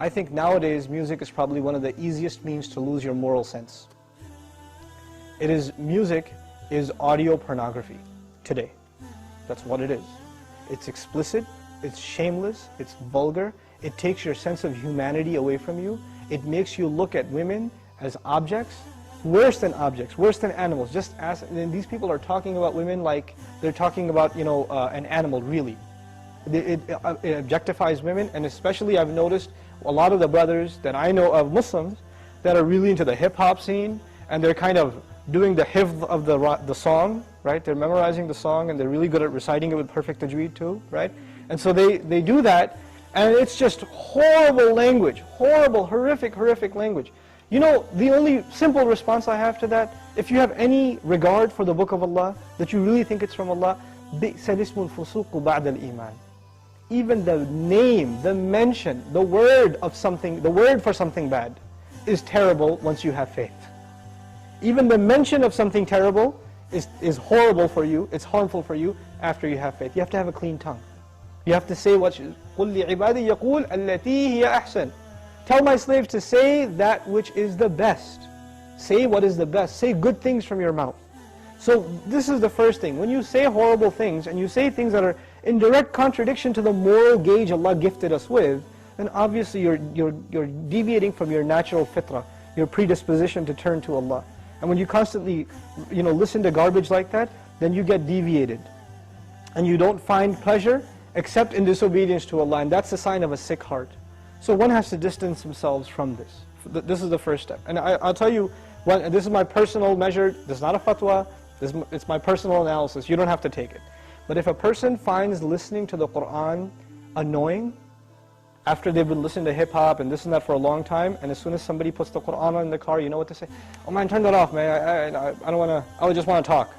I think nowadays music is probably one of the easiest means to lose your moral sense. Music is audio pornography today. That's what it is. It's explicit, it's shameless, it's vulgar, it takes your sense of humanity away from you, it makes you look at women as objects, worse than animals. Just as, and these people are talking about women like they're talking about, an animal, really. It objectifies women, and especially I've noticed a lot of the brothers that I know of, Muslims, that are really into the hip-hop scene, and they're kind of doing the hifz of the song, right? They're memorizing the song, and they're really good at reciting it with perfect tajweed too, right? And so they do that, and it's just horrible language, horrible, horrific language. The only simple response I have to that, if you have any regard for the Book of Allah, that you really think it's from Allah, بِئْسَ الْإِسْمُ الْفُسُوقُ بَعْدَ الْإِيمَانِ. Even the name, the mention, the word for something bad is terrible once you have faith. Even the mention of something terrible is horrible for you, it's harmful for you after you have faith. You have to have a clean tongue. You have to say قُلْ لِعِبَادِي يَقُولْ الَّتِي هِيَ أَحْسَنُ. Tell my slaves to say that which is the best. Say what is the best. Say good things from your mouth. So this is the first thing. When you say horrible things, and you say things that are in direct contradiction to the moral gauge Allah gifted us with, then obviously you're deviating from your natural fitrah, your predisposition to turn to Allah. And when you constantly listen to garbage like that, then you get deviated. And you don't find pleasure except in disobedience to Allah, and that's a sign of a sick heart. So one has to distance themselves from this. This is the first step. And I'll tell you, this is my personal measure, this is not a fatwa, it's my personal analysis, you don't have to take it. But if a person finds listening to the Qur'an annoying, after they've been listening to hip-hop and this and that for a long time, and as soon as somebody puts the Qur'an on in the car, you know what they say? Oh man, turn that off, man, I don't want to, I just want to talk.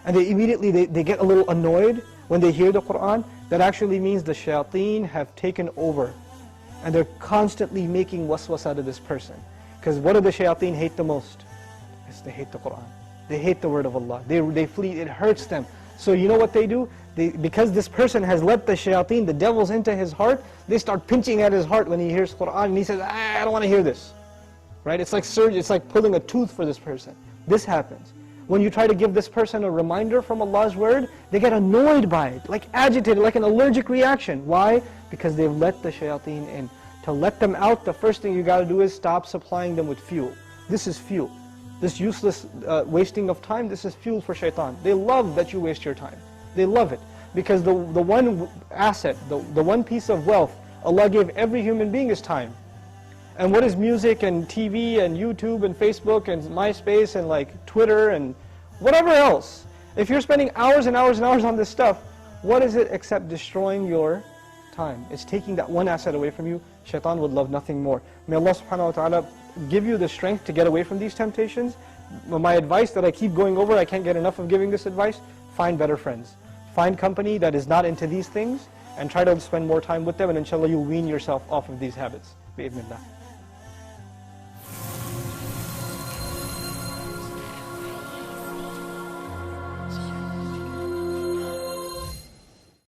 And they immediately, they get a little annoyed when they hear the Qur'an. That actually means the shayateen have taken over. And they're constantly making waswas out of this person. Because what do the shayateen hate the most? Yes, they hate the Qur'an. They hate the word of Allah. They flee, it hurts them. So you know what they do? Because this person has let the shayateen, the devils, into his heart, they start pinching at his heart when he hears Qur'an, and he says, I don't want to hear this. Right? It's like surgery, it's like pulling a tooth for this person. This happens. When you try to give this person a reminder from Allah's word, they get annoyed by it, like agitated, like an allergic reaction. Why? Because they've let the shayateen in. To let them out, the first thing you got to do is stop supplying them with fuel. This is fuel. This useless wasting of time, this is fuel for shaitan. They love that you waste your time. They love it. Because the one asset, the one piece of wealth Allah gave every human being is time. And what is music and TV and YouTube and Facebook and MySpace and like Twitter and whatever else? If you're spending hours and hours and hours on this stuff, what is it except destroying your time? It's taking that one asset away from you. Shaitan would love nothing more. May Allah subhanahu wa ta'ala give you the strength to get away from these temptations. My advice that I keep going over, I can't get enough of giving this advice, find better friends. Find company that is not into these things and try to spend more time with them, and inshallah you'll wean yourself off of these habits. Bi-idhnillah.